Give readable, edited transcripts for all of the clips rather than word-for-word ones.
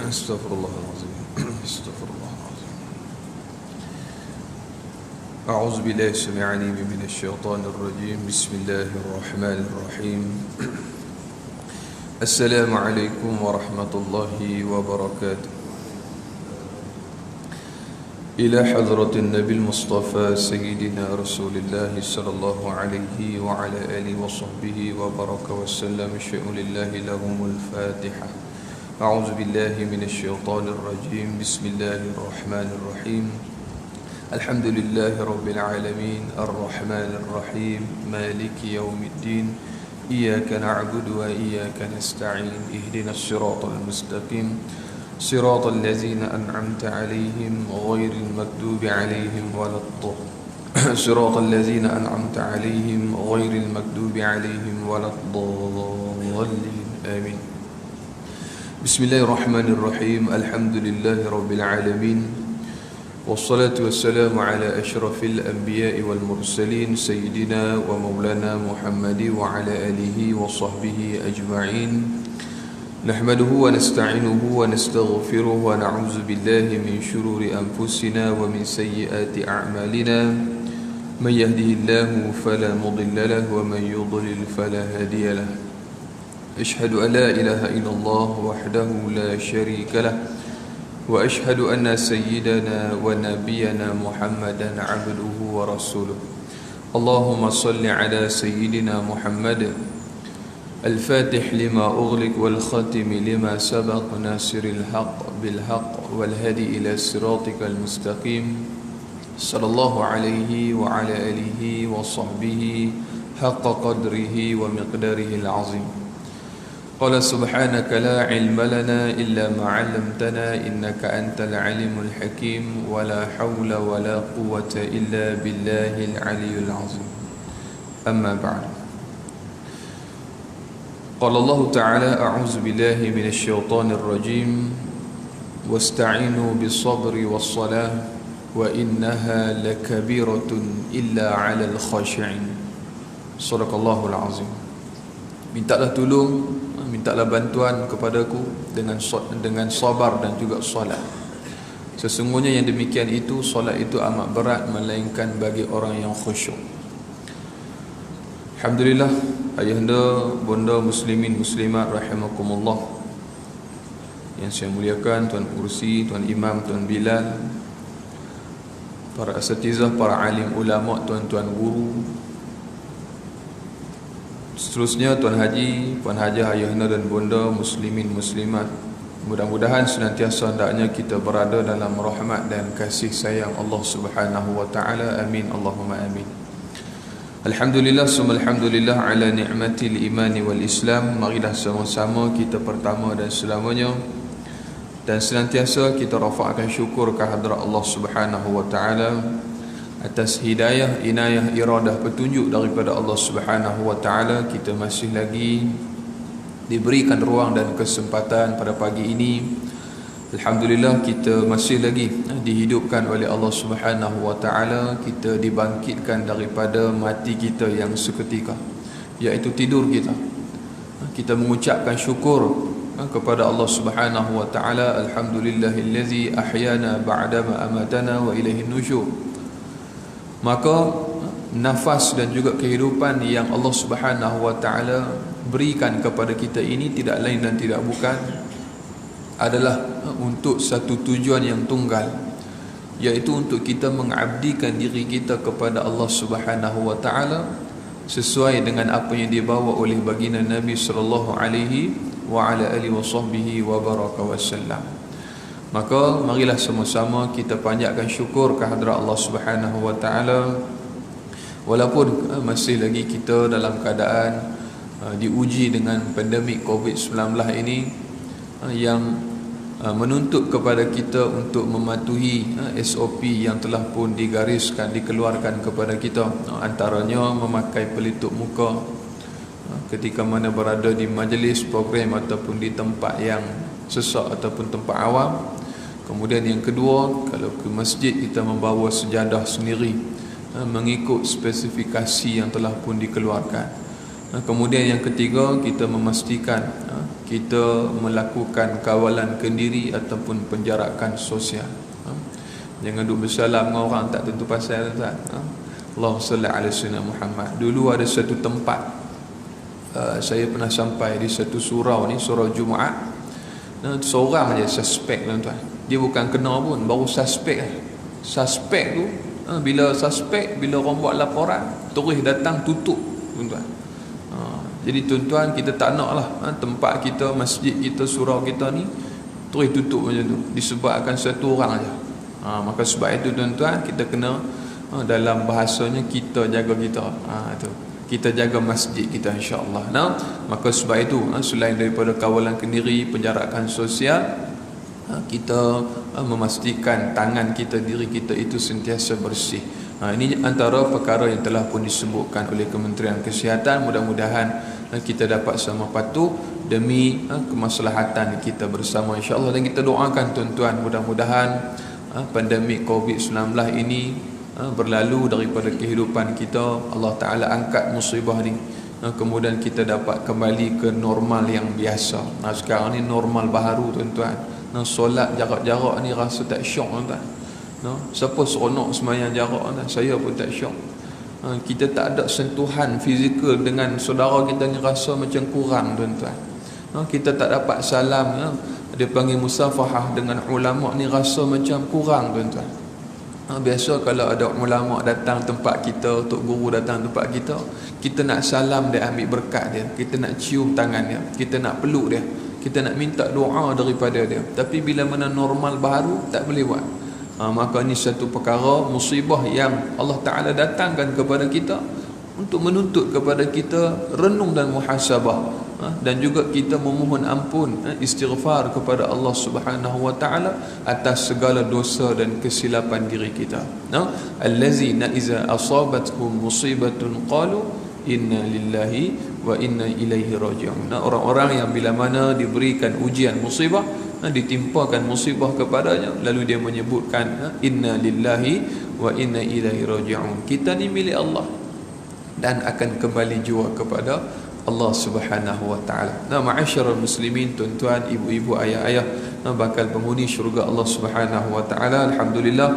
استغفر الله العظيم استغفر الله العظيم أعوذ بالله السميع العليم من الشيطان الرجيم بسم الله الرحمن الرحيم السلام عليكم ورحمة الله وبركاته إلى حضرة النبي المصطفى سيدنا رسول الله صلى الله عليه وعلى آله وصحبه وبارك وسلم شيء لله لهم الفاتحة أعوذ بالله من الشيطان الرجيم بسم الله الرحمن الرحيم الحمد لله رب العالمين الرحمن الرحيم مالك يوم الدين إياك نعبد وإياك نستعين اهدنا الصراط المستقيم صراط الذين أنعمت عليهم غير المكذوب عليهم ولا صراط الذين أنعمت عليهم غير المكذوب عليهم ولا الضالين آمين بسم الله الرحمن الرحيم الحمد لله رب العالمين والصلاة والسلام على أشرف الأنبياء والمرسلين سيدنا ومولانا محمد وعلى آله وصحبه أجمعين نحمده ونستعينه ونستغفره ونعوذ بالله من شرور أنفسنا ومن سيئات أعمالنا من يهده الله فلا مضل له ومن يضلل فلا هادي له أشهد أن لا إله إلا الله وحده لا شريك له وأشهد أن سيدنا ونبينا محمدا عبده ورسوله اللهم صل على سيدنا محمد الفاتح لما أغلق والختم لما سبق ناصر الحق بالحق والهدي إلى صراطك المستقيم صلى الله عليه وعلى آله وصحبه حق قدره ومقداره العظيم قال سبحانك لا علم لنا إلا ما علمتنا إنك أنت العليم الحكيم ولا حول ولا قوة إلا بالله العلي العظيم أما بعد قال الله تعالى أعوذ بالله من الشيطان الرجيم واستعينوا بالصبر والصلاة وإنها لكبيرة إلا على الخاشعين صدق الله العظيم. Mintalah tolong, mintalah bantuan kepadaku dengan sabar dan juga solat. Sesungguhnya yang demikian itu, solat itu amat berat melainkan bagi orang yang khusyuk. Alhamdulillah, ayahanda, bonda muslimin muslimat rahimakumullah, yang saya muliakan Tuan Ursi, Tuan Imam, Tuan Bilal, para asatizah, para alim ulama, tuan-tuan guru, seterusnya Tuan Haji, Puan Hajah, ayahanda dan bonda muslimin muslimat. Mudah-mudahan senantiasa hendaknya kita berada dalam rahmat dan kasih sayang Allah Subhanahu wa taala. Amin Allahumma amin. Alhamdulillah summa alhamdulillah ala ni'matil imani wal Islam. Marilah sama-sama kita pertama dan selamanya dan senantiasa kita rafa'kan syukur kehadrat Allah Subhanahu wa taala atas hidayah, inayah, iradah, petunjuk daripada Allah Subhanahu wa taala. Kita masih lagi diberikan ruang dan kesempatan pada pagi ini. Alhamdulillah, kita masih lagi dihidupkan oleh Allah Subhanahu wa taala. Kita dibangkitkan daripada mati kita yang seketika, iaitu tidur kita. Kita mengucapkan syukur kepada Allah Subhanahu wa taala. Alhamdulillahillazi ahyana ba'dama amatana wa ilaihin nusyur. Maka nafas dan juga kehidupan yang Allah Subhanahu wa taala berikan kepada kita ini tidak lain dan tidak bukan adalah untuk satu tujuan yang tunggal, iaitu untuk kita mengabdikan diri kita kepada Allah Subhanahu wa taala sesuai dengan apa yang dibawa oleh baginda Nabi sallallahu alaihi wa ala alihi wasahbihi wa baraka wasallam. Maka marilah sama-sama kita panjatkan syukur kehadrat Allah Subhanahu wa taala, walaupun masih lagi kita dalam keadaan diuji dengan pandemik COVID-19 ini yang menuntut kepada kita untuk mematuhi SOP yang telah pun digariskan, dikeluarkan kepada kita. Antaranya memakai pelitup muka ketika mana berada di majlis program ataupun di tempat yang sesak ataupun tempat awam. Kemudian yang kedua, kalau ke masjid kita membawa sejadah sendiri mengikut spesifikasi yang telah pun dikeluarkan. Kemudian yang ketiga, kita memastikan kita melakukan kawalan kendiri ataupun penjarakan sosial. Jangan duduk bersalam dengan orang tak tentu pasal, tuan. Allahumma salli ala sayyidina Muhammad. Dulu ada satu tempat, saya pernah sampai di satu surau ni, surau Jumaat. Seorang je suspek, tuan. Dia bukan kena pun, baru suspek. Suspek tu, bila orang buat laporan, terus datang tutup, tuan. Jadi tuan-tuan, kita tak nak lah tempat kita, masjid kita, surau kita ni terus tutup macam tu disebabkan satu orang aja. Maka sebab itu tuan-tuan, kita kena dalam bahasanya kita jaga kita. Itu kita jaga masjid kita, insya-Allah. Maka sebab itu selain daripada kawalan kendiri, penjarakan sosial, kita memastikan tangan kita, diri kita itu sentiasa bersih. Ini antara perkara yang telah pun disebutkan oleh Kementerian Kesihatan. Mudah-mudahan kita dapat sama patuh demi kemaslahatan kita bersama, insya-Allah. Dan kita doakan tuan-tuan, mudah-mudahan pandemik COVID-19 ini berlalu daripada kehidupan kita. Allah Ta'ala angkat musibah ni, kemudian kita dapat kembali ke normal yang biasa. Sekarang ni normal baharu, tuan-tuan. Solat jarak-jarak ni rasa tak syok, tuan-tuan. Siapa seronok sembahyang jarak, tuan? Saya pun tak syok. Kita tak ada sentuhan fizikal dengan saudara kita ni, rasa macam kurang, tuan-tuan. Kita tak dapat salam, dia panggil musafahah dengan ulama ni, rasa macam kurang, tuan-tuan. Biasa kalau ada ulama datang tempat kita, tok guru datang tempat kita, kita nak salam dia, ambil berkat dia, kita nak cium tangan dia, kita nak peluk dia, kita nak minta doa daripada dia. Tapi bila mana normal baru, tak boleh buat. Maka ini satu perkara musibah yang Allah Ta'ala datangkan kepada kita untuk menuntut kepada kita renung dan muhasabah, dan juga kita memohon ampun, istighfar kepada Allah Subhanahu wa Ta'ala atas segala dosa dan kesilapan diri kita. Allazina iza asabatuhum musibatun qalu inna lillahi wa inna ilaihi raji'un. Orang-orang yang bila mana diberikan ujian musibah, ditimpakan musibah kepadanya, lalu dia menyebutkan inna lillahi wa inna ilaihi raji'un. Kita ni milik Allah dan akan kembali jua kepada Allah Subhanahu wa Ta'ala. Ma'asyiral muslimin, tuan-tuan, ibu-ibu, ayah-ayah, bakal penghuni syurga Allah Subhanahu wa Ta'ala. Alhamdulillah,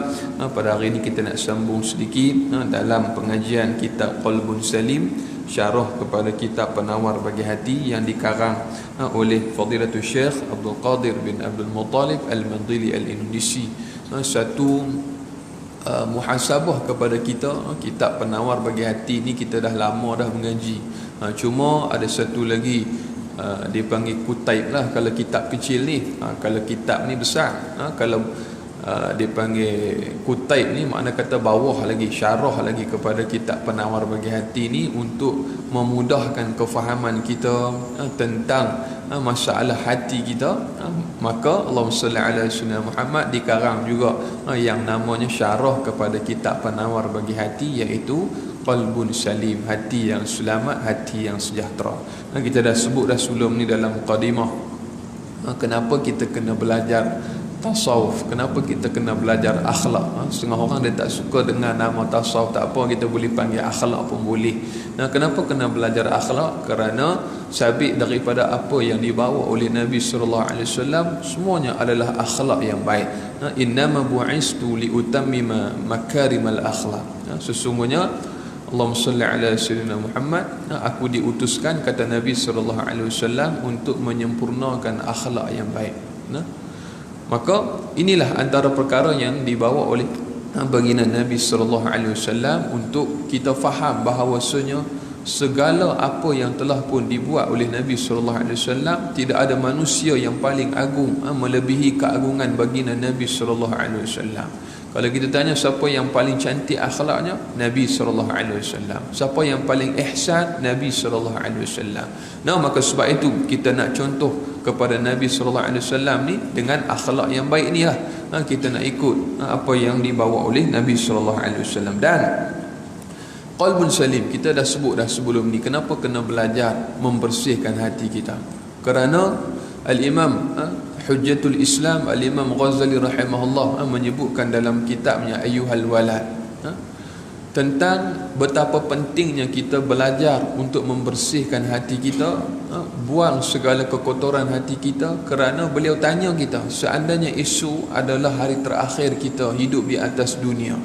pada hari ini kita nak sambung sedikit dalam pengajian kitab Qalbun Salim, syarah kepada kitab Penawar Bagi Hati yang dikarang oleh Fadilatul Syekh Abdul Qadir bin Abdul Muttalib Al-Mandili Al-Indonesi. Satu muhasabah kepada kita. Kitab Penawar Bagi Hati ni kita dah lama dah mengaji. Cuma ada satu lagi, dia panggil kutaib lah kalau kitab kecil ni. Kalau kitab ni besar, kalau dia panggil kutaib ni, makna kata bawah lagi, syarah lagi kepada kitab Penawar Bagi Hati ni, untuk memudahkan kefahaman kita tentang masalah hati kita. Maka Allahumma salli ala sayyidina Muhammad dikarang juga yang namanya syarah kepada kitab Penawar Bagi Hati, iaitu Qalbun Salim, hati yang selamat, hati yang sejahtera. Kita dah sebut dah sebelum ni dalam mukadimah, kenapa kita kena belajar tasawuf, kenapa kita kena belajar akhlak. Setengah orang dia tak suka dengan nama tasawuf, tak apa, kita boleh panggil akhlak pun boleh. Kenapa kena belajar akhlak? Kerana sabit daripada apa yang dibawa oleh Nabi sallallahu alaihi wasallam, semuanya adalah akhlak yang baik. Innama bu'istu liutammima makarimal akhlak. Sesungguhnya Allahumma salli ala sayyidina Muhammad, aku diutuskan, kata Nabi sallallahu alaihi wasallam, untuk menyempurnakan akhlak yang baik. Maka inilah antara perkara yang dibawa oleh baginda Nabi sallallahu alaihi wasallam untuk kita faham bahawasanya segala apa yang telah pun dibuat oleh Nabi sallallahu alaihi wasallam, tidak ada manusia yang paling agung melebihi keagungan baginda Nabi sallallahu alaihi wasallam. Kalau kita tanya siapa yang paling cantik akhlaknya, Nabi sallallahu alaihi wasallam. Siapa yang paling ihsan, Nabi sallallahu alaihi wasallam. Maka sebab itu kita nak contoh kepada Nabi sallallahu alaihi wasallam ni dengan akhlak yang baik ni lah. Kita nak ikut apa yang dibawa oleh Nabi sallallahu alaihi wasallam. Dan Qalbun Salim kita dah sebut dah sebelum ni, kenapa kena belajar membersihkan hati kita? Kerana Al-Imam Hujjatul Islam Al-Imam Ghazali rahimahullah menyebutkan dalam kitabnya Ayyuhal Walad, tentang betapa pentingnya kita belajar untuk membersihkan hati kita, buang segala kekotoran hati kita. Kerana beliau tanya kita, seandainya esok adalah hari terakhir kita hidup di atas dunia,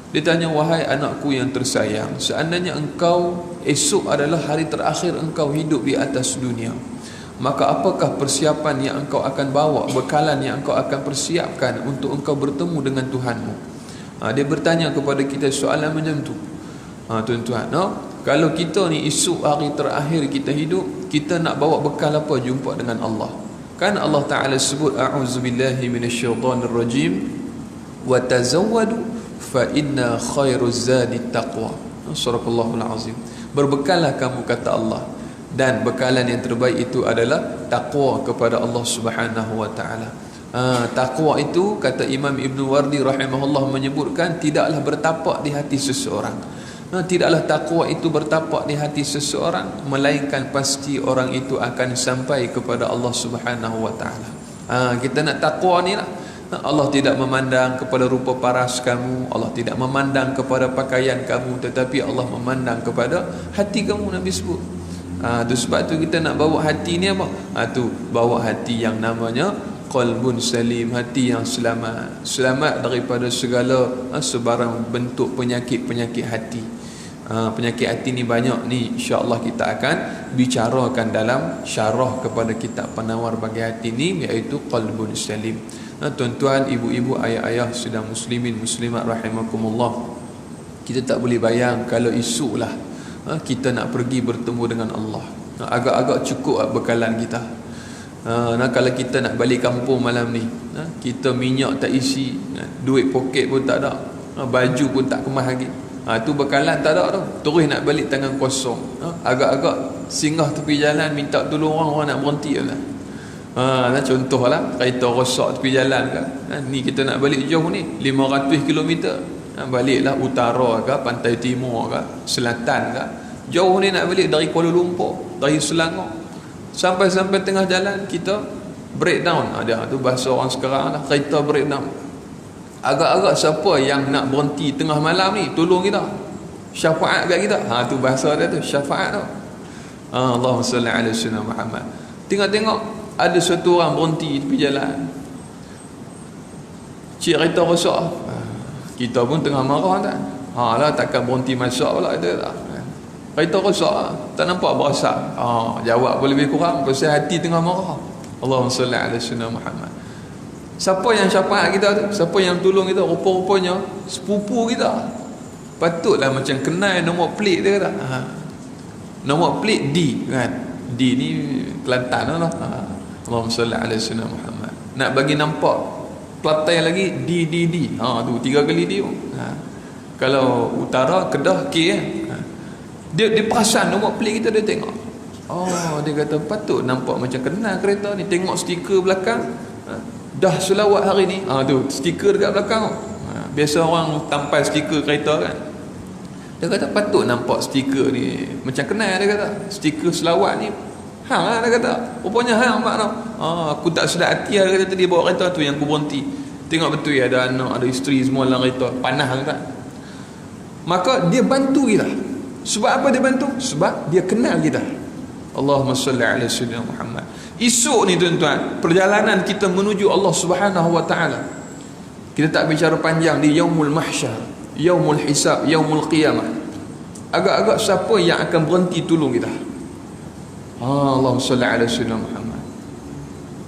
dia tanya, wahai anakku yang tersayang, seandainya engkau esok adalah hari terakhir engkau hidup di atas dunia, maka apakah persiapan yang engkau akan bawa, bekalan yang engkau akan persiapkan untuk engkau bertemu dengan Tuhanmu? Dia bertanya kepada kita soalan macam tu. Tuan-tuan, kalau kita ni esok hari terakhir kita hidup, kita nak bawa bekal apa jumpa dengan Allah? Kan Allah Ta'ala sebut, a'udzubillahi minasyaitanirrajim, wa tazawwadu fa inna khairuz zadi taqwa. Surahul Azim. Berbekallah kamu, kata Allah, dan bekalan yang terbaik itu adalah taqwa kepada Allah Subhanahu wa taala. Taqwa itu, kata Imam Ibn Wardi rahimahullah menyebutkan, tidaklah bertapak di hati seseorang. Tidaklah taqwa itu bertapak di hati seseorang, melainkan pasti orang itu akan sampai kepada Allah Subhanahu wa taala. Kita nak taqwa ni lah. Allah tidak memandang kepada rupa paras kamu, Allah tidak memandang kepada pakaian kamu, tetapi Allah memandang kepada hati kamu. Nabi sebut. Tu sebab tu kita nak bawa hati ni apa? Tu bawa hati yang namanya qalbun salim, hati yang selamat, selamat daripada segala sebarang bentuk penyakit-penyakit hati. Penyakit hati ni banyak ni, insya-Allah kita akan bicarakan dalam syarah kepada kitab penawar bagi hati ni, iaitu qalbun salim. Tuan-tuan, ibu-ibu, ayah-ayah, sedang muslimin muslimat rahimakumullah, kita tak boleh bayang kalau esoklah kita nak pergi bertemu dengan Allah. Agak-agak cukup bekalan kita. Kalau kita nak balik kampung malam ni, kita minyak tak isi, duit poket pun tak ada, baju pun tak kemas lagi, tu bekalan tak ada tu, terus nak balik tangan kosong. Agak-agak singgah tepi jalan minta tolong orang nak berhenti lah. Contohlah kereta rosak tepi jalan kan, ni kita nak balik jauh ni 500 km, baliklah utara ke, pantai timur ke, selatan ke, jauh ni nak balik dari Kuala Lumpur, dari Selangor. Sampai-sampai tengah jalan kita breakdown. Ada tu bahasa orang sekarang lah, kereta breakdown. Agak-agak siapa yang nak berhenti tengah malam ni, tolong kita, syafaat kat kita. Tu bahasa dia tu, syafaat tu. Allahumma salli ala sayyidina Muhammad. Tengok-tengok ada satu orang berhenti tepi jalan, cik kereta rosak, kita pun tengah marah tak? Lah takkan berhenti masak pula kita tak? Kereta rosak, tak nampak berasap. Jawab pun lebih kurang, pasal hati tengah marah. Allahumma salli ala sayyidina Muhammad. Siapa yang syafaat kita tu? Siapa yang tolong kita? Rupa-rupanya sepupu kita. Patutlah macam kenal nombor plate dia kata. Nombor plate D kan? D ni Kelantan lah. Allahumma salli ala sayyidina Muhammad. Nak bagi nampak Kelantan lagi D. Tu 3 kali D. Kalau utara Kedah K kan? Dia perasan nombor plate kita, dia tengok. Dia kata patut nampak macam kenal kereta ni. Tengok stiker belakang, dah selawat hari ni. Tu stiker dekat belakang. Biasa orang tampal stiker kereta kan. Dia kata patut nampak stiker ni macam kenal. Dia kata stiker selawat ni hang lah, dia kata. Rupanya hang mak tau. Aku tak sedar hati lah, dia kata, dia bawa kereta tu yang aku berhenti. Tengok betul ya, ada anak, ada isteri semua dalam kereta. Panas kan. Maka dia bantu kita. Sebab apa dia bantu? Sebab dia kenal kita. Allahumma salli ala sayyidina Muhammad. Esok ni tuan-tuan, perjalanan kita menuju Allah Subhanahu wa taala, kita tak bicara panjang di yaumul mahsyar, yaumul hisab, yaumul qiyamah. Agak-agak siapa yang akan berhenti tolong kita? Allahumma salli ala sayyidina Muhammad.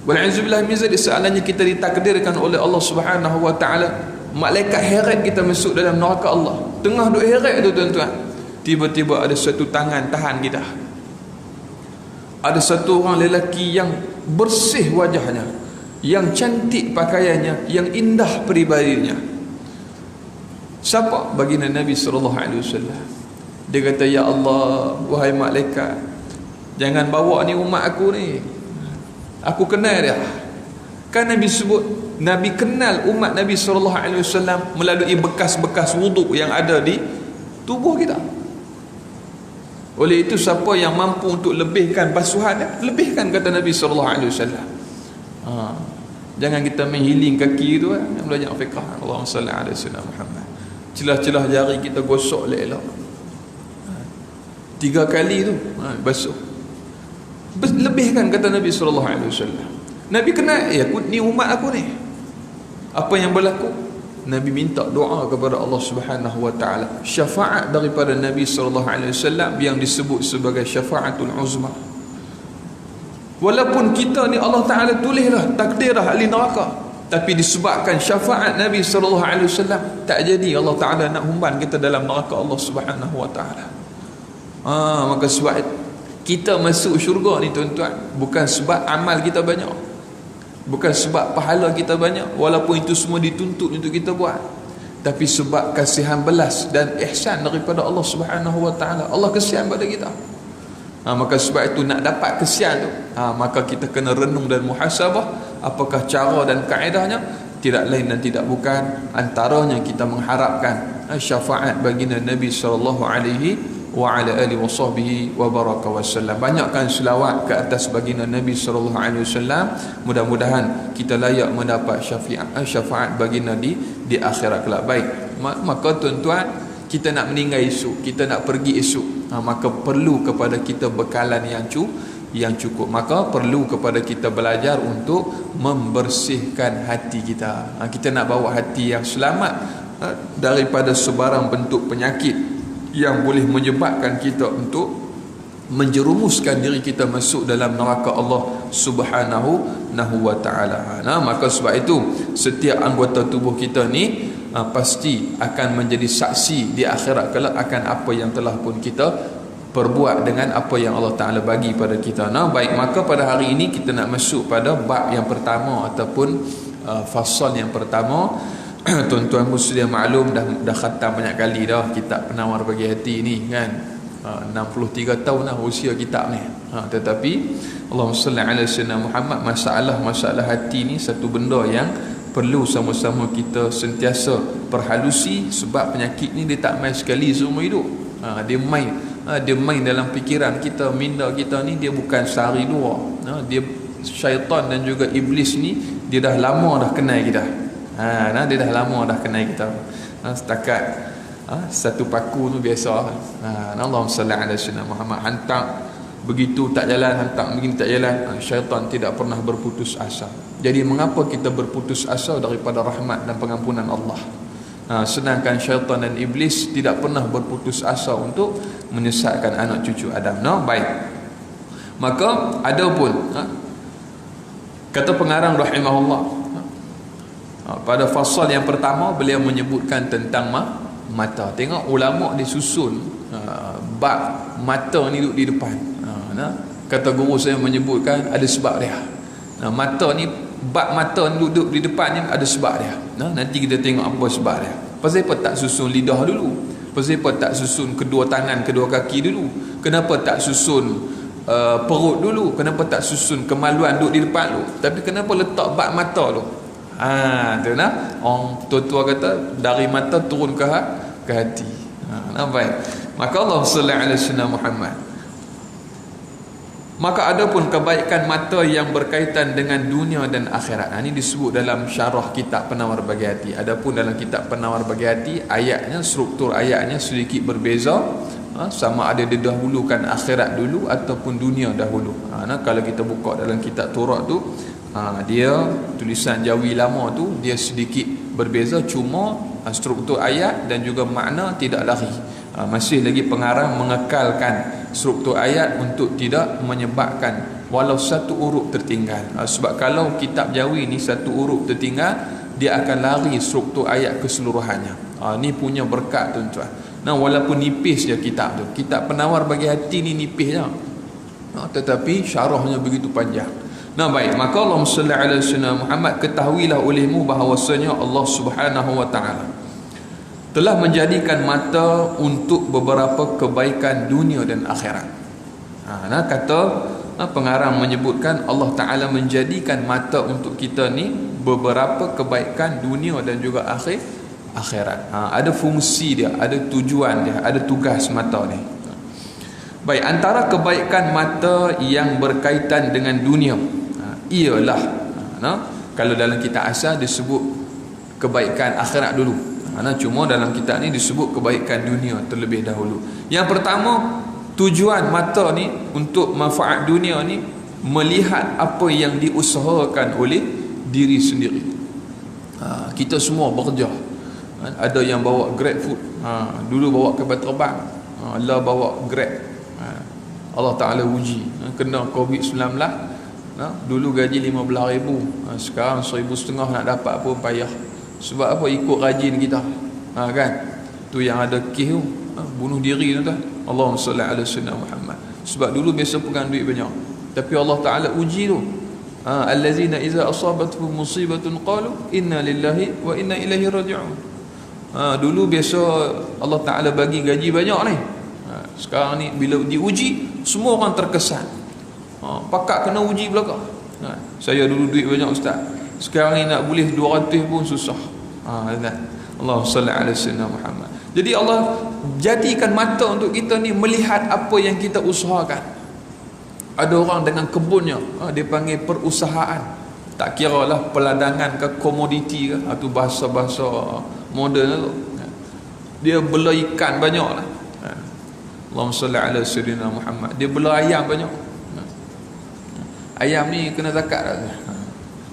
Wal'azubillah min zalik, seandainya kita ditakdirkan oleh Allah Subhanahu wa taala, malaikat heret kita masuk dalam neraka Allah. Tengah duk heret tu tuan-tuan, tiba-tiba ada satu tangan tahan kita. Ada satu orang lelaki yang bersih wajahnya, yang cantik pakaiannya, yang indah peribadinya. Siapa? Baginda Nabi SAW. Dia kata, ya Allah, wahai malaikat, jangan bawa ni umat aku ni, aku kenal dia. Kan Nabi sebut, Nabi kenal umat Nabi SAW melalui bekas-bekas wuduk yang ada di tubuh kita. Oleh itu, siapa yang mampu untuk lebihkan basuhan, lebihkan, kata Nabi SAW. Jangan kita main healing kaki tu, belajar fiqah. Allahumma salli ala sayyidina Muhammad. celah-celah jari kita gosok elok-elok. 3 kali tu basuh. Lebihkan kata Nabi SAW. Nabi kena, ni umat aku ni. Apa yang berlaku? Nabi minta doa kepada Allah Subhanahu wa taala. Syafaat daripada Nabi SAW yang disebut sebagai syafaatul uzma. Walaupun kita ni Allah Taala tulislah takdirlah ahli neraka, tapi disebabkan syafaat Nabi SAW tak jadi Allah Taala nak humban kita dalam neraka Allah Subhanahu wa taala. Maka sebab kita masuk syurga ni tuan-tuan, bukan sebab amal kita banyak, bukan sebab pahala kita banyak, walaupun itu semua dituntut untuk kita buat, tapi sebab kasihan belas dan ihsan daripada Allah Subhanahu wa taala. Allah kasihan pada kita. Maka sebab itu nak dapat kesian tu, maka kita kena renung dan muhasabah apakah cara dan kaedahnya. Tidak lain dan tidak bukan antaranya kita mengharapkan syafaat baginda Nabi sallallahu alaihi wa ala alihi wa sahbihi wa baraka wasallam. Banyakkan selawat ke atas baginda Nabi sallallahu alaihi wasallam. Mudah-mudahan kita layak mendapat syafaat baginda di akhirat kelak. Baik, maka tuan-tuan, kita nak meninggal esok, kita nak pergi esok, maka perlu kepada kita bekalan yang cukup. Maka perlu kepada kita belajar untuk membersihkan hati kita. Kita nak bawa hati yang selamat daripada sebarang bentuk penyakit yang boleh menyebabkan kita untuk menjerumuskan diri kita masuk dalam neraka Allah Subhanahu wa taala. Maka sebab itu setiap anggota tubuh kita ni pasti akan menjadi saksi di akhirat kelak akan apa yang telah pun kita perbuat dengan apa yang Allah Ta'ala bagi pada kita. Baik, maka pada hari ini kita nak masuk pada bab yang pertama ataupun fasal yang pertama. Tuan-tuan muslim maklum dah khatam banyak kali dah kitab Penawar Bagi Hati ni kan. 63 tahun dah usia kitab ni. Tetapi Allahumma salli ala sayyidina Muhammad, masalah hati ni satu benda yang perlu sama-sama kita sentiasa perhalusi, sebab penyakit ni dia tak main sekali seumur hidup. Dia main dalam fikiran kita, minda kita ni, dia bukan sehari dua. Dia syaitan dan juga iblis ni dia dah lama dah kenal kita. Dia dah lama dah kenal kita. Setakat satu paku tu biasa. Allahumma salli ala sayyidina Muhammad. Hantar begitu tak jalan, hantar begini tak jalan. Syaitan tidak pernah berputus asa. Jadi mengapa kita berputus asa daripada rahmat dan pengampunan Allah? Sedangkan syaitan dan iblis tidak pernah berputus asa untuk menyesatkan anak cucu Adam. Baik. Maka adapun kata pengarang rahimahullah, pada fasal yang pertama beliau menyebutkan tentang mata. Tengok ulama disusun bab mata ni duduk di depan. Kata guru saya menyebutkan ada sebab dia. Mata ni, bab mata ni duduk di depan ni ada sebab dia. Nanti kita tengok apa sebab dia. Pasal apa tak susun lidah dulu? Pasal apa tak susun kedua tangan, kedua kaki dulu? Kenapa tak susun perut dulu? Kenapa tak susun kemaluan duduk di depan dulu? Tapi kenapa letak bab mata tu? Tu orang tua-tua kata dari mata turun ke hati. Baik. Maka Allah sallallahu alaihi wasallam Muhammad. Maka ada pun kebaikan mata yang berkaitan dengan dunia dan akhirat. Ini disebut dalam syarah kitab Penawar Bagi Hati. Adapun dalam kitab Penawar Bagi Hati, ayatnya, struktur ayatnya sedikit berbeza. Sama ada didahulukan akhirat dulu ataupun dunia dahulu. Kalau kita buka dalam kitab Turat tu, dia tulisan Jawi lama tu dia sedikit berbeza, cuma struktur ayat dan juga makna tidak lari. Masih lagi pengarang mengekalkan struktur ayat untuk tidak menyebabkan walau satu huruf tertinggal. Sebab kalau kitab Jawi ni satu huruf tertinggal, dia akan lari struktur ayat keseluruhannya. Ni punya berkat tuan-tuan. Walaupun nipis je kitab tu, kitab Penawar Bagi Hati ni nipis je, tetapi syarahnya begitu panjang. Baik, maka Allahumma salli ala sayyidina Muhammad, ketahuilah olehmu bahawasanya Allah Subhanahu wa taala telah menjadikan mata untuk beberapa kebaikan dunia dan akhirat. Kata pengarang menyebutkan Allah Ta'ala menjadikan mata untuk kita ni beberapa kebaikan dunia dan juga akhirat. Ada fungsi dia, ada tujuan dia, ada tugas mata ni. Baik, antara kebaikan mata yang berkaitan dengan dunia ialah, kalau dalam kitab asal disebut kebaikan akhirat dulu. Mana cuma dalam kitab ni disebut kebaikan dunia terlebih dahulu. Yang pertama, tujuan mata ni untuk manfaat dunia ni melihat apa yang diusahakan oleh diri sendiri. Kita semua bekerja. Ada yang bawa Grab food, dulu bawa kapal terbang, Allah bawa Grab. Allah Ta'ala uji, kena COVID-19, dulu gaji 15,000, sekarang 1,500 nak dapat pun payah. Sebab apa? Ikut rajin kita, kan? Tu yang ada kes tu, bunuh diri tu, Allahumma salli ala sayyidina Muhammad. Sebab dulu biasa pegang duit banyak, tapi Allah Ta'ala uji tu. Allazina iza asabatuhum musibatun qalu inna lillahi wa inna ilaihi raji'un. Dulu biasa Allah Ta'ala bagi gaji banyak ni, sekarang ni bila diuji semua orang terkesan. Pakak kena uji belakang. Saya dulu duit banyak ustaz, sekarang ni nak boleh 200 pun susah. Allahumma salli ala sayyidina Muhammad. Jadi Allah jadikan mata untuk kita ni melihat apa yang kita usahakan. Ada orang dengan kebunnya, dia panggil perusahaan. Tak kira lah peladangan ke komoditi ke, itu bahasa-bahasa moden tu. Dia bela ikan banyak lah. Allahumma salli ala sayyidina Muhammad. Dia bela ayam banyak. Ayam ni kena zakat lah.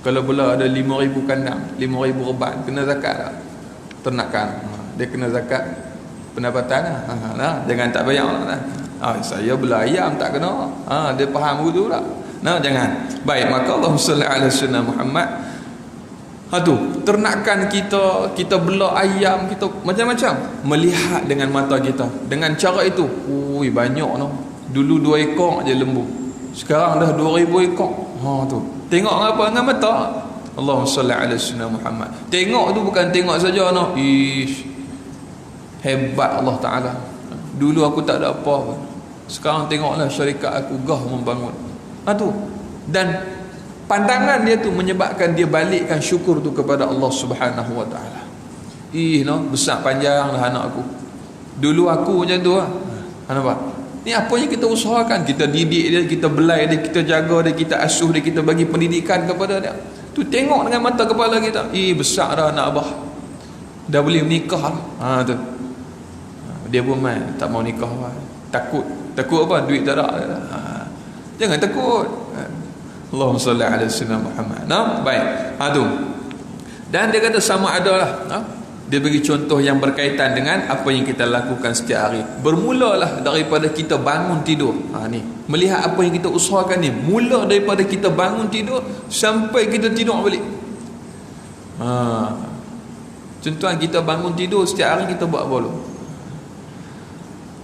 Kalau bela ada 5,000 kandang, 5,000 reban, kena zakat lah. Ternakan, dia kena zakat pendapatan lah. Jangan tak bayar lah. Saya bela ayam tak kena. Dia faham begitu tak? Jangan. Baik, maka Allahumma salli ala sayyidina Muhammad. Tu ternakan kita bela ayam, kita macam-macam melihat dengan mata kita. Dengan cara itu, banyak no. Dulu 2 ekor je lembu, sekarang dah 2,000 ekor. Tu tengok apa dengan mata. Allahumma salli ala sayyidina Muhammad. Tengok tu bukan tengok saja no. Hebat Allah Ta'ala. Dulu aku tak ada apa pun, sekarang tengoklah syarikat aku gah membangun. Tu. Dan pandangan dia tu menyebabkan dia balikkan syukur tu kepada Allah Subhanahu Wa Ta'ala. Besar panjang lah anak aku. Dulu aku macam tu lah. Nampak? Ni apa yang kita usahakan. Kita didik dia, kita belai dia, kita jaga dia, kita asuh dia, kita bagi pendidikan kepada dia. Tu tengok dengan mata kepala kita. Besar dah anak abah, dah boleh menikah lah. Tu dia pun main tak mau nikah lah. Takut apa? Duit tak ada. Jangan takut. Allahumma salli ala sayyidina Muhammad. Baik. Tu. Dan dia kata sama ada lah. Dia bagi contoh yang berkaitan dengan apa yang kita lakukan setiap hari. Bermulalah daripada kita bangun tidur. Ni melihat apa yang kita usahakan ni, mula daripada kita bangun tidur sampai kita tidur balik. Contoh kita bangun tidur setiap hari, kita buat apa dulu?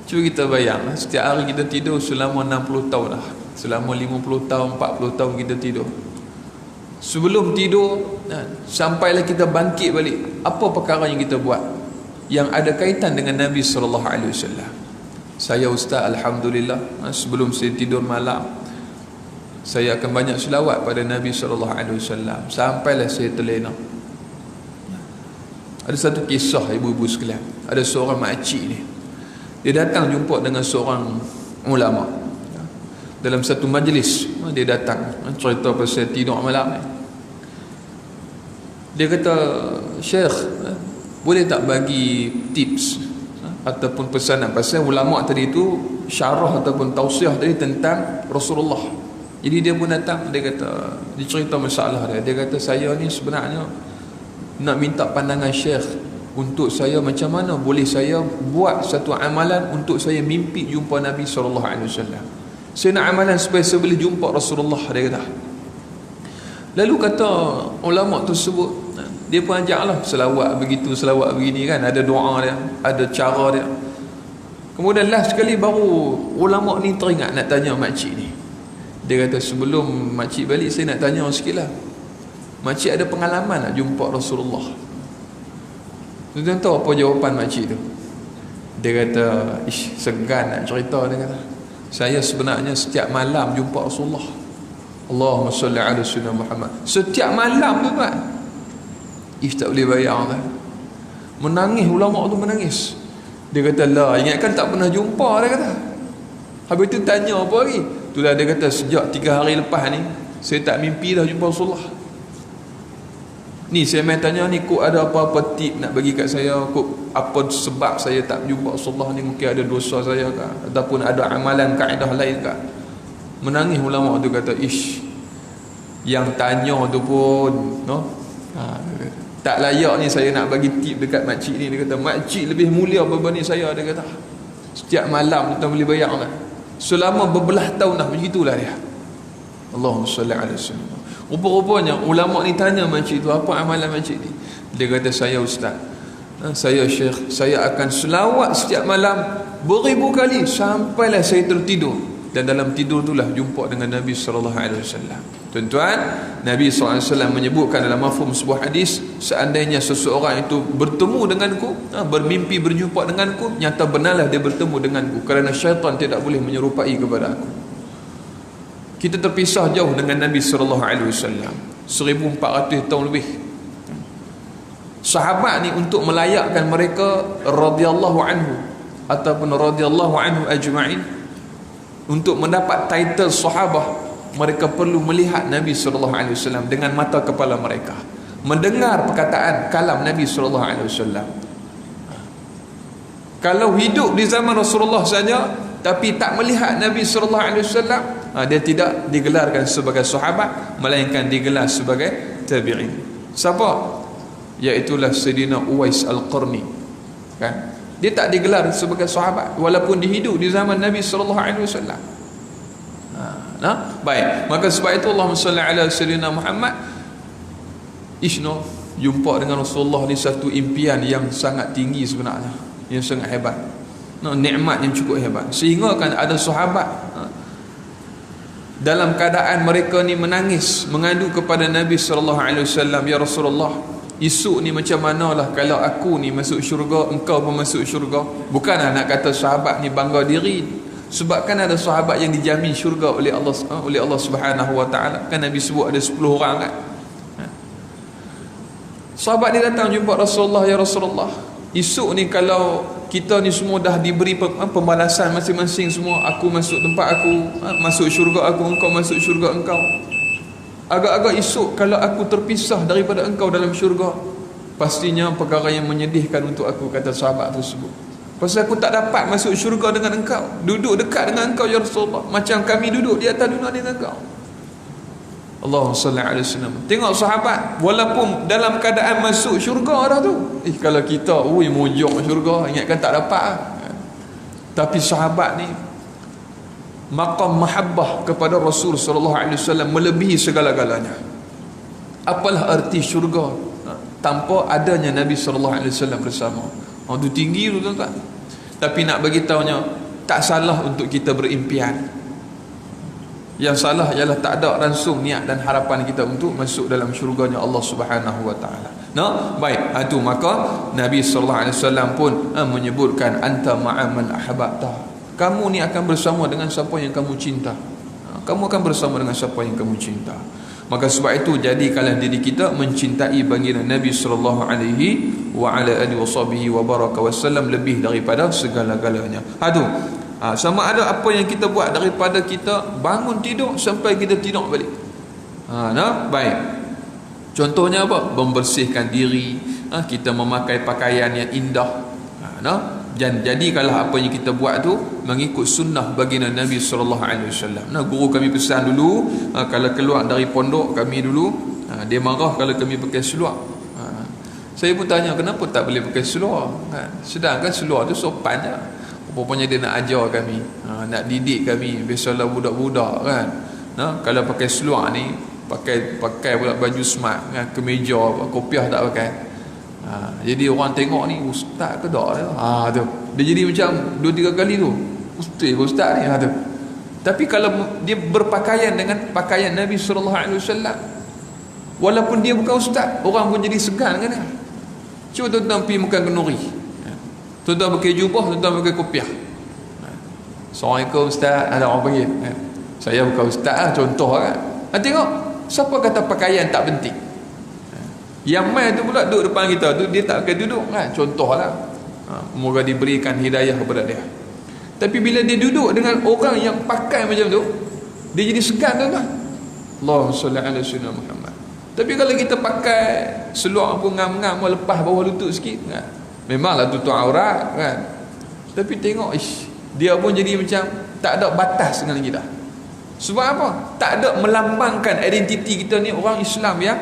Cuba kita bayang, setiap hari kita tidur selama 60 tahun lah. Selama 50 tahun, 40 tahun kita tidur. Sebelum tidur, sampailah kita bangkit balik, apa perkara yang kita buat yang ada kaitan dengan Nabi SAW? Saya ustaz, alhamdulillah, sebelum saya tidur malam, saya akan banyak selawat pada Nabi SAW sampailah saya terlena. Ada satu kisah ibu-ibu sekalian. Ada seorang makcik ni, dia datang jumpa dengan seorang ulama dalam satu majlis. Dia datang cerita pasal tidur malam ni. Dia kata, Syekh, boleh tak bagi tips ataupun pesanan pasal ulama tadi tu syarah ataupun tausiah tadi tentang Rasulullah. Jadi dia pun datang, dia kata, dia cerita masalah dia. Dia kata, saya ni sebenarnya nak minta pandangan Syekh untuk saya macam mana boleh saya buat satu amalan untuk saya mimpi jumpa Nabi SAW. Saya nak amalan supaya saya boleh jumpa Rasulullah, dia kata. Lalu kata ulama tersebut, dia pun ajaklah selawat begitu, selawat begini kan, ada doa dia, ada cara dia. Kemudian last sekali baru ulama ni teringat nak tanya makcik ni. Dia kata, sebelum makcik balik saya nak tanya sikit lah, makcik ada pengalaman nak jumpa Rasulullah? Tuan tahu apa jawapan makcik tu? Dia kata, segan nak cerita. Dia kata, saya sebenarnya setiap malam jumpa Rasulullah. Allahumma salli ala sayyidina Muhammad. Setiap malam tu kan, tak boleh bayar kan? Menangis, ulama tu menangis. Dia kata, lah, ingatkan tak pernah jumpa. Dia kata. Habis tu tanya apa lagi? Itulah dia kata, sejak 3 hari lepas ni saya tak mimpi dah jumpa Rasulullah. Ni saya main tanya ni, kok ada apa-apa tip nak bagi kat saya, kok apa sebab saya tak jumpa Rasulullah ni, mungkin ada dosa saya ke, ataupun ada amalan kaedah lain ke. Menangis ulama tu kata, ish, yang tanya tu pun tak layak ni saya nak bagi tip dekat makcik ni. Dia kata makcik lebih mulia berbanding saya. Dia kata setiap malam tuan boleh bayar kan, selama berbelah tahun dah, begitulah dia. Allahumma salli ala sallam. Rupa-rupanya ulama ni tanya makcik tu, apa amalan makcik ni? Dia kata, saya ustaz, saya syekh, saya akan selawat setiap malam beribu kali sampailah saya tertidur, dan dalam tidur itulah jumpa dengan Nabi sallallahu alaihi wasallam. Tuan-tuan, Nabi sallallahu alaihi wasallam menyebutkan dalam mafhum sebuah hadis, seandainya seseorang itu bertemu denganku, bermimpi berjumpa denganku, nyata benarlah dia bertemu denganku, kerana syaitan tidak boleh menyerupai kepada aku. Kita terpisah jauh dengan Nabi sallallahu alaihi wasallam 1400 tahun lebih. Sahabat ni untuk melayakkan mereka radhiyallahu anhu ataupun radhiyallahu anhu ajma'in, untuk mendapat title sahabah, mereka perlu melihat Nabi sallallahu alaihi wasallam dengan mata kepala mereka, mendengar perkataan kalam Nabi sallallahu alaihi wasallam. Kalau hidup di zaman Rasulullah saja tapi tak melihat Nabi sallallahu alaihi wasallam, dia tidak digelarkan sebagai sahabat, melainkan digelar sebagai tabi'in. Siapa? Iaitulah Sayyidina Uwais Al-Qarni, kan? Dia tak digelar sebagai sahabat walaupun dia hidup di zaman Nabi sallallahu alaihi wasallam. Baik, maka sebab itu Allahumma salli ala Sayyidina Muhammad. Isno jumpa dengan Rasulullah ni satu impian yang sangat tinggi sebenarnya, yang sangat hebat, nikmat yang cukup hebat, sehingga kan ada sahabat dalam keadaan mereka ni menangis, mengadu kepada Nabi sallallahu alaihi wasallam, ya Rasulullah, esok ni macam manalah kalau aku ni masuk syurga, engkau pun masuk syurga. Bukanlah nak kata sahabat ni bangga diri, sebab kan ada sahabat yang dijamin syurga oleh Allah Subhanahu wa taala. Kan Nabi sebut ada 10 orang kan. Sahabat dia datang jumpa Rasulullah, ya Rasulullah, esok ni kalau kita ni semua dah diberi pembalasan masing-masing semua, aku masuk tempat aku, masuk syurga aku, engkau masuk syurga engkau, agak-agak esok kalau aku terpisah daripada engkau dalam syurga, pastinya perkara yang menyedihkan untuk aku, kata sahabat tersebut. Pasal aku tak dapat masuk syurga dengan engkau, duduk dekat dengan engkau ya Rasulullah, macam kami duduk di atas dunia dengan engkau. Allahumma salli alaihi wasallam. Tengok sahabat, walaupun dalam keadaan masuk syurga dah tu, kalau kita mojok syurga, ingatkan tak dapat. Tapi sahabat ni maqam mahabbah kepada Rasul sallallahu alaihi wasallam melebihi segala-galanya. Apalah arti syurga tanpa adanya Nabi sallallahu alaihi wasallam bersama? Tu tinggi tu tuan-tuan. Tapi nak bagi tahunya, tak salah untuk kita berimpian. Yang salah ialah tak ada langsung niat dan harapan kita untuk masuk dalam syurganya Allah Subhanahu wa taala. Baik, itu maka Nabi sallallahu alaihi wasallam pun menyebutkan anta ma'a man ahbabta. Kamu ni akan bersama dengan siapa yang kamu cinta. Kamu akan bersama dengan siapa yang kamu cinta. Maka sebab itu jadikanlah diri kita mencintai baginda Nabi sallallahu alaihi wa ala alihi washabihi wa baraka wasallam lebih daripada segala-galanya. Sama ada apa yang kita buat daripada kita bangun tidur sampai kita tidur balik. Baik. Contohnya apa? Membersihkan diri, kita memakai pakaian yang indah. Dan jadikanlah apa yang kita buat tu mengikut sunnah baginda Nabi sallallahu alaihi wasallam. Guru kami pesan dulu, kalau keluar dari pondok kami dulu, dia marah kalau kami pakai seluar. Saya pun tanya, kenapa tak boleh pakai seluar? Sedangkan seluar tu sopan je. Rupanya dia nak ajar kami, nak didik kami. Biasalah budak-budak kan, kalau pakai seluar ni, pakai pula baju smart kan, kemeja, kopiah tak pakai. Jadi orang tengok ni ustaz ke tak tu. Dia jadi macam 2-3 kali tu, ustaz ni tu. Tapi kalau dia berpakaian dengan pakaian Nabi sallallahu alaihi wasallam, walaupun dia bukan ustaz, orang pun jadi segan dengan dia. Cuba tuan-tuan pergi makan kenduri, tuan-tuan pakai jubah, tuan-tuan pakai kopiah. Assalamualaikum ustaz, ada orang panggil, saya bukan ustaz contoh kan. Tengok, siapa kata pakaian tak penting? Yang mai tu pula duduk depan kita tu, dia tak pakai duduk kan, contohlah. Moga diberikan hidayah kepada dia. Tapi bila dia duduk dengan orang yang pakai macam tu, dia jadi segan tuan-tuan. Allahumma salli ala sayyidina Muhammad. Tapi kalau kita pakai seluar pun ngam-ngam, lepas bawah lutut sikit kan, memanglah tutup aurat kan, tapi tengok dia pun jadi macam tak ada batas dengan kita. Sebab apa? Tak ada melambangkan identiti kita ni orang Islam yang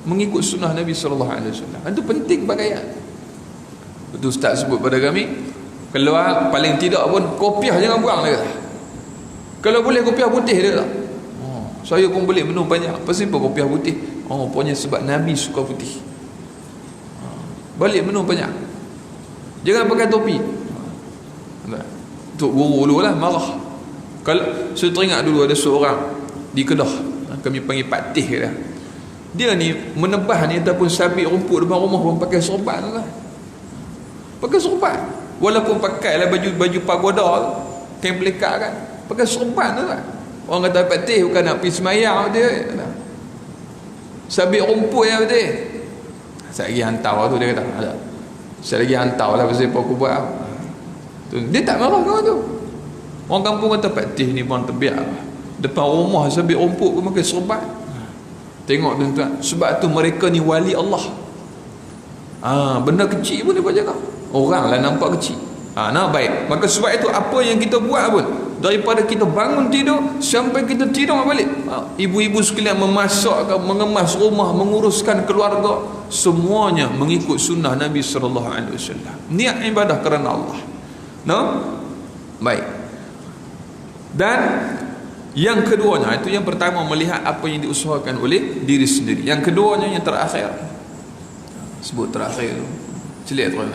mengikut sunnah Nabi SAW. Itu penting pakaian. Betul Ustaz sebut pada kami, keluar paling tidak pun kopiah jangan buang dia kata. Kalau boleh kopiah putih dia tak? Saya pun boleh minum banyak. Pasal apa kopiah putih? Pokoknya sebab Nabi suka putih. Balik minum banyak. Jangan pakai topi. Tok guru dulu lah marah. Kalau saya teringat dulu ada seorang di Kedah, kami panggil Pak Tih dia. Dia ni menebah ni ataupun sabit rumput depan rumah pun pakai serban lah. Pakai serban. Walaupun pakai lah baju pagoda, kain pelekat kan, pakai serban lah. Orang kata Pak Tih bukan nak pergi semayang dia. Sabit rumput ya betul. Saya lagi hantar tu dia kata. Ada. Saya lagi hantar lah pasal apa aku buat. Dia tak marah kau tu. Orang kampung kata Pak Tih ni pun terbiak. Depan rumah sabit rumput pun pakai serban. Tengok tuan-tuan, sebab tu mereka ni wali Allah. Benda kecil pun dia buat jaga. Orang lah nampak kecil. Nah baik. Maka sebab itu apa yang kita buat pun, daripada kita bangun tidur sampai kita tidur balik, ibu-ibu sekalian memasak, mengemas rumah, menguruskan keluarga, semuanya mengikut sunnah Nabi SAW. Niat ibadah kerana Allah. Baik. Dan yang keduanya, itu yang pertama, melihat apa yang diusahakan oleh diri sendiri. Yang keduanya yang terakhir, sebut terakhir, celik tuan.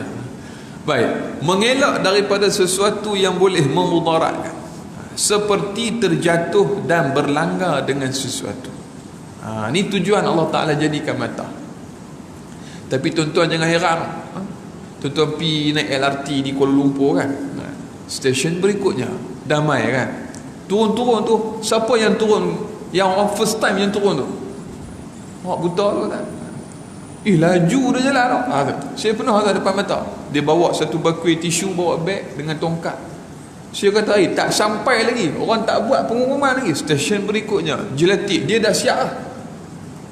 Baik, mengelak daripada sesuatu yang boleh memudaratkan, seperti terjatuh dan berlanggar dengan sesuatu. Ini tujuan Allah Ta'ala jadikan mata. Tapi tuan-tuan jangan heran, tuan-tuan pergi naik LRT di Kuala Lumpur kan, stesen berikutnya Damai kan, turun-turun tu, siapa yang turun, yang orang first time yang turun tu, orang buta tu kan, laju dia jalan tu. Saya pernah ada depan mata, dia bawa satu bakul tisu, bawa beg dengan tongkat. Saya kata tak sampai lagi, orang tak buat pengumuman lagi, stesen berikutnya Jelatik, dia dah siap lah.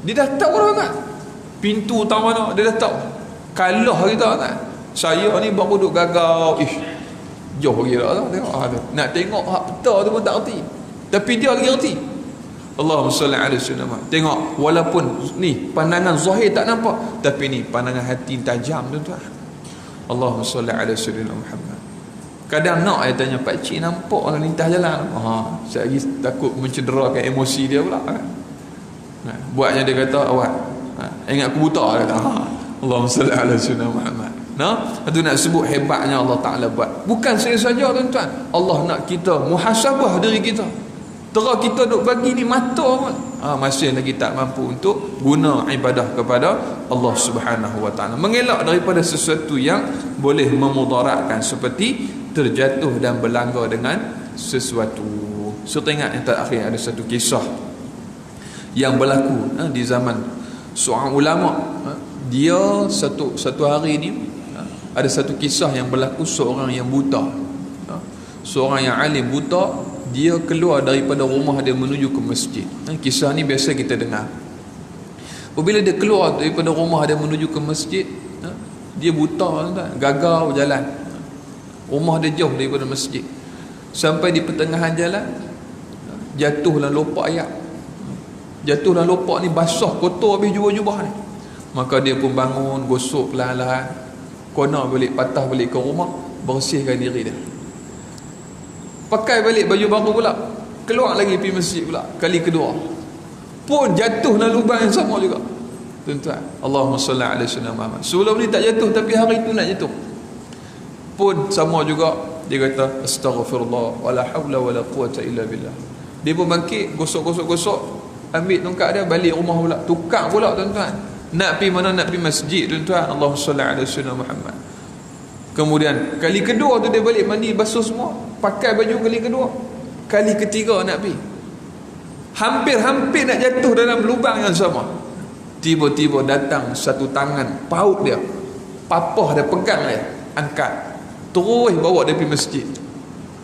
Dia dah tahu dah kan, pintu utama mana dia dah tahu. Kalah kita kan, saya ni baru duduk gagau, jauh lagi lah tengok. Nak tengok hak peta tu pun tak erti, tapi dia lagi erti. Allahumma salli ala sayyidina. Tengok, walaupun ni pandangan zahir tak nampak, tapi ni pandangan hati tajam tuan-tuan. Allahumma salli ala sayyidina Muhammad. Kadang nak saya tanya, Pak Cik nampak orang lintas jalan? Saya lagi takut mencederakan emosi dia pula kan. Buatnya dia kata, awak ingat aku buta, dia kata. Allahumma salli ala sayyidina Muhammad. Itu nak sebut hebatnya Allah Ta'ala buat. Bukan saya saja tuan-tuan, Allah nak kita muhasabah diri kita. Terus kita duk bagi ni mata pun masih lagi tak mampu untuk guna ibadah kepada Allah Subhanahu Wa Ta'ala. Mengelak daripada sesuatu yang boleh memudaratkan, seperti terjatuh dan berlanggar dengan sesuatu. So teringat yang terakhir, ada satu kisah yang berlaku di zaman seorang ulama. Dia satu hari ni, ada satu kisah yang berlaku, seorang yang buta, seorang yang alim buta, dia keluar daripada rumah dia menuju ke masjid. Kisah ni biasa kita dengar. Apabila dia keluar daripada rumah dia menuju ke masjid, dia buta, gagal jalan. Rumah dia jauh daripada masjid. Sampai di pertengahan jalan, jatuh dalam lopak ayak. Jatuh dalam lopak ni basah, kotor habis jubah-jubah ni. Maka dia pun bangun, gosok perlahan-lahan, kona balik, patah balik ke rumah, bersihkan diri dia, pakai balik baju baru pula, keluar lagi pergi masjid pula, kali kedua pun jatuh dalam lubang yang sama juga tuan-tuan. Allahumma salli ala sayyidina Muhammad. Sebelum ni tak jatuh, tapi hari tu nak jatuh pun sama juga. Dia kata astaghfirullah wala haula wala quwata illa billah. Dia pun bangkit, gosok, ambil tongkat dia, balik rumah pula, tukar pula tuan-tuan. Nak pergi mana? Nak pergi masjid tuan-tuan. Allahumma salli ala sayyidina Muhammad. Kemudian kali kedua tu dia balik mandi, basuh semua, pakai baju kali kedua. Kali ketiga nak pergi, hampir nak jatuh dalam lubang yang sama. Tiba-tiba datang satu tangan, paut dia, papah dia, pegang dia, angkat, terus bawa dia pergi masjid.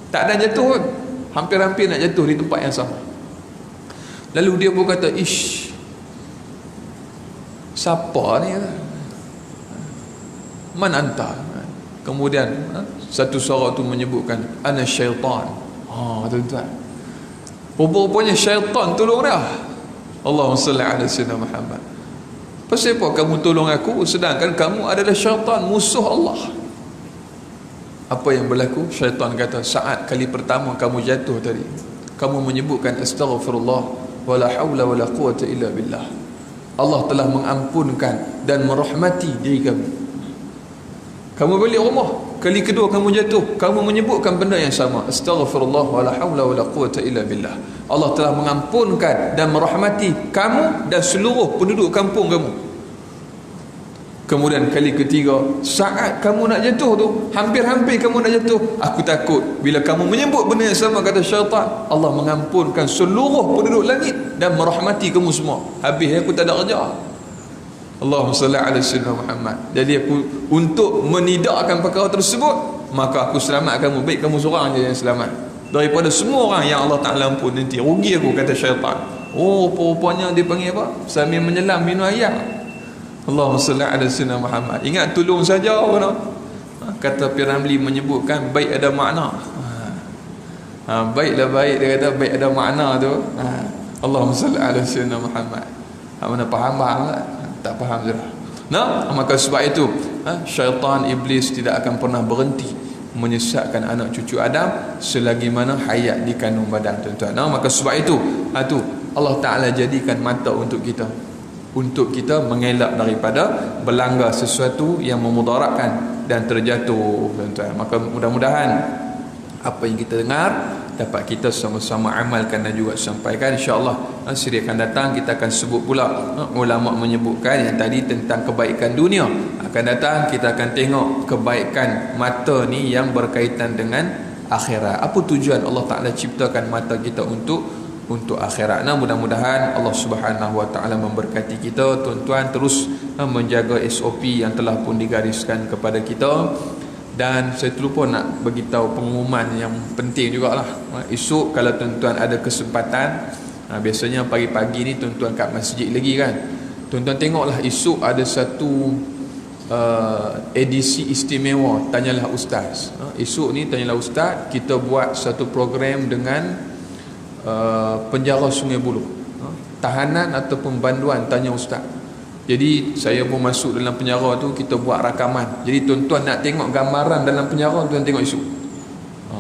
Tak ada jatuh pun, hampir nak jatuh di tempat yang sama. Lalu dia pun kata, Siapa ni? Man anta? Kemudian satu suara tu menyebutkan ana syaitan. Tuan-tuan, rupa-rupanya syaitan tolong dia. Allahumma salli ala sayyidina Muhammad. Pasal apa kamu tolong aku sedangkan kamu adalah syaitan, musuh Allah? Apa yang berlaku? Syaitan kata, saat kali pertama kamu jatuh tadi, kamu menyebutkan astaghfirullah wala haula wala quwata illa billah, Allah telah mengampunkan dan merahmati diri kamu. Kamu balik rumah, kali kedua kamu jatuh, kamu menyebutkan benda yang sama, astaghfirullah wala haula wala quwata illa billah, Allah telah mengampunkan dan merahmati kamu dan seluruh penduduk kampung kamu. Kemudian kali ketiga, saat kamu nak jatuh tu, hampir-hampir kamu nak jatuh, aku takut bila kamu menyebut benda yang sama, kata syaitan, Allah mengampunkan seluruh penduduk langit dan merahmati kamu semua. Habis aku tak ada kerja. Allahumma salli ala sayyidina Muhammad. Jadi aku, untuk menidakkan perkara tersebut, maka aku selamat kamu. Baik kamu seorang je yang selamat daripada semua orang yang Allah Ta'ala ampun nanti. Rugi aku, kata syaitan. Rupanya dia panggil apa? Sambil menyelam minum air. Allahumma salli ala sayyidina Muhammad. Ingat tolong saja apa? Kata Piramli menyebutkan baik ada makna. Baiklah baik, dia kata baik ada makna tu. Allahumma salli ala sayyidina Muhammad. Mana faham tak faham sudah. Maka sebab itu syaitan iblis tidak akan pernah berhenti menyesatkan anak cucu Adam selagi mana hayat di kandung badan, tuan-tuan. Maka sebab itu Allah Ta'ala jadikan mata untuk kita, untuk kita mengelak daripada berlanggar sesuatu yang memudaratkan dan terjatuh, tuan-tuan. Maka mudah-mudahan apa yang kita dengar dapat kita sama-sama amalkan dan juga sampaikan, insya-Allah. Siri akan datang kita akan sebut pula ulama menyebutkan yang tadi tentang kebaikan dunia. Akan datang kita akan tengok kebaikan mata ni yang berkaitan dengan akhirat. Apa tujuan Allah Ta'ala ciptakan mata kita untuk akhirat. Mudah-mudahan Allah Subhanahu Wa Ta'ala memberkati kita, tuan-tuan, terus menjaga SOP yang telah pun digariskan kepada kita. Dan saya terlupa nak beritahu pengumuman yang penting jugalah. Esok kalau tuan-tuan ada kesempatan, biasanya pagi-pagi ni tuan-tuan kat masjid lagi kan, tuan-tuan tengoklah esok ada satu edisi istimewa Tanyalah Ustaz. Esok ni Tanyalah Ustaz, kita buat satu program dengan penjara Sungai Buloh, tahanan ataupun banduan Tanya Ustaz. Jadi saya pun masuk dalam penjara tu, kita buat rakaman. Jadi tuan-tuan nak tengok gambaran dalam penjara, tuan tengok esok.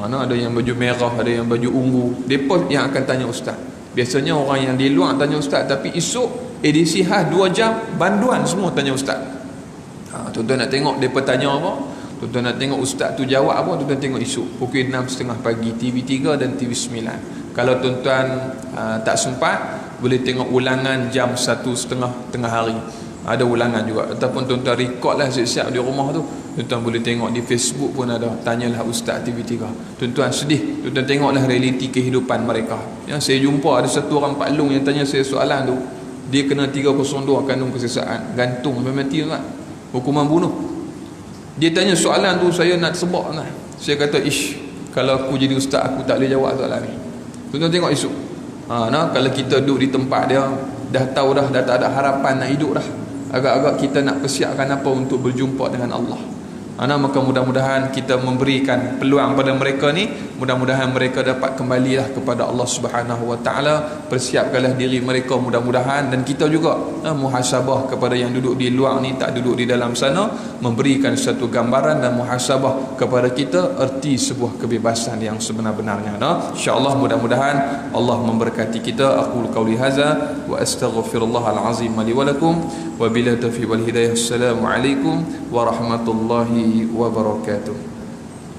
Ada yang baju merah, ada yang baju ungu, mereka yang akan tanya Ustaz. Biasanya orang yang di luar tanya Ustaz, tapi esok edisi khas 2 jam banduan semua tanya Ustaz. Tuan-tuan nak tengok mereka tanya apa, tuan-tuan nak tengok Ustaz tu jawab apa, tuan-tuan tengok esok pukul 6.30 pagi TV3 dan TV9. Kalau tuan-tuan tak sempat, boleh tengok ulangan jam 1.30 tengah hari. Ada ulangan juga. Ataupun tuan-tuan record lah siap-siap di rumah tu, tuan-tuan boleh tengok di Facebook pun ada Tanyalah Ustaz TV3. Tuan-tuan sedih, tuan-tuan tengoklah realiti kehidupan mereka. Yang saya jumpa ada satu orang Pak Long yang tanya saya soalan tu. Dia kena 302 kandung kesesaan, gantung sampai mati kan, hukuman bunuh. Dia tanya soalan tu, saya nak sebab lah. Saya kata, kalau aku jadi ustaz aku tak boleh jawab soalan ni. Tuan-tuan tengok esok. Kalau kita duduk di tempat dia, dah tahu dah tak ada harapan nak hidup dah, agak-agak kita nak persiapkan apa untuk berjumpa dengan Allah. Maka mudah-mudahan kita memberikan peluang pada mereka ni, mudah-mudahan mereka dapat kembalilah kepada Allah Subhanahu Wa Ta'ala. Persiapkanlah diri mereka mudah-mudahan, dan kita juga muhasabah kepada yang duduk di luar ni, tak duduk di dalam sana, memberikan satu gambaran dan muhasabah kepada kita erti sebuah kebebasan yang sebenar-benarnya. InsyaAllah mudah-mudahan Allah memberkati kita. Aqulu qauli hadza wa astaghfirullahal azim li wa lakum wa billahi taufiq wal hidayah. Assalamualaikum warahmatullahi wabarakatuh.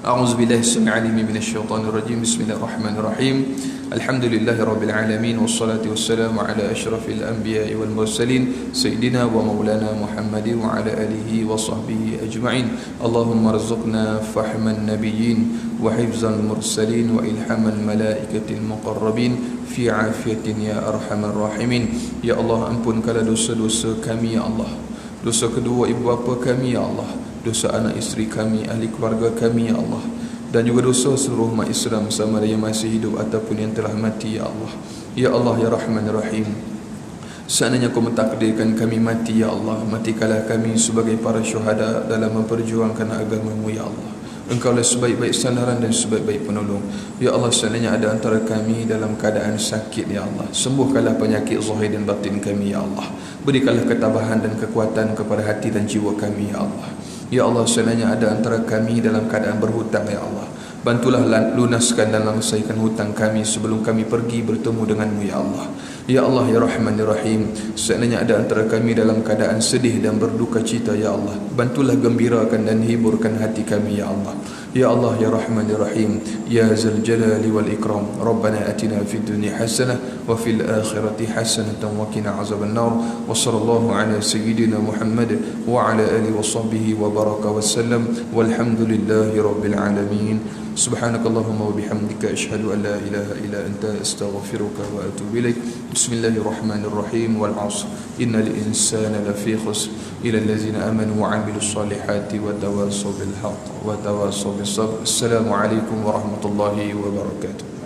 A'udzu billahi samil alim minasy syaithanir rajim. Bismillahirrahmanirrahim. Alhamdulillahirabbil alamin wassalatu wassalamu ala asyrafil anbiya'i wal mursalin sayyidina wa maulana Muhammadin wa ala alihi wa sahbihi ajma'in. Allahumma rzuqna fahman nabiyyin wa hifzal mursalin wa ilhamal malaikatil muqarrabin fi afiyatin ya arhamar rahimin. Ya Allah, ampunkanlah dosa-dosa kami ya Allah, dosa kedua ibu bapa kami ya Allah, dosa anak isteri kami, ahli keluarga kami ya Allah, dan juga dosa seluruh umat Islam sama ada yang masih hidup ataupun yang telah mati ya Allah. Ya Allah ya Rahman Rahim, Seandainya Kau mentakdirkan kami mati ya Allah, matikanlah kami sebagai para syuhada dalam memperjuangkan agama-Mu ya Allah. Engkau lah sebaik-baik sandaran dan sebaik-baik penolong. Ya Allah, seandainya ada antara kami dalam keadaan sakit ya Allah, sembuhkanlah penyakit zahir dan batin kami ya Allah. Berikanlah ketabahan dan kekuatan kepada hati dan jiwa kami ya Allah. Ya Allah, seandainya ada antara kami dalam keadaan berhutang ya Allah, bantulah lunaskan dan langsaikan hutang kami sebelum kami pergi bertemu denganmu ya Allah. Ya Allah ya Rahman ya Rahim, seandainya ada antara kami dalam keadaan sedih dan berduka cita ya Allah, bantulah gembirakan dan hiburkan hati kami ya Allah. Ya Allah ya Rahman ya Rahim, ya Zal Jalali wal Ikram, Rabbana atina fid dunya hasanah wa fil akhirati hasanatan wa qina azaban nar. Wa sallallahu ala sayyidina Muhammad wa ala alihi wa sahbihi wa baraka wa sallam, walhamdulillahi rabbil alamin. Subhanakallahumma wa bihamdika asyhadu an la ilaha illa anta astaghfiruka wa atubu ilaik. Bismillahirrahmanirrahim. Wal 'ashr innal insana lafi khusr illa allazina amanu wa 'amilus solihati wa tawassaw bil haqq wa tawassaw bis sabr. Assalamu alaikum warahmatullahi wabarakatuh.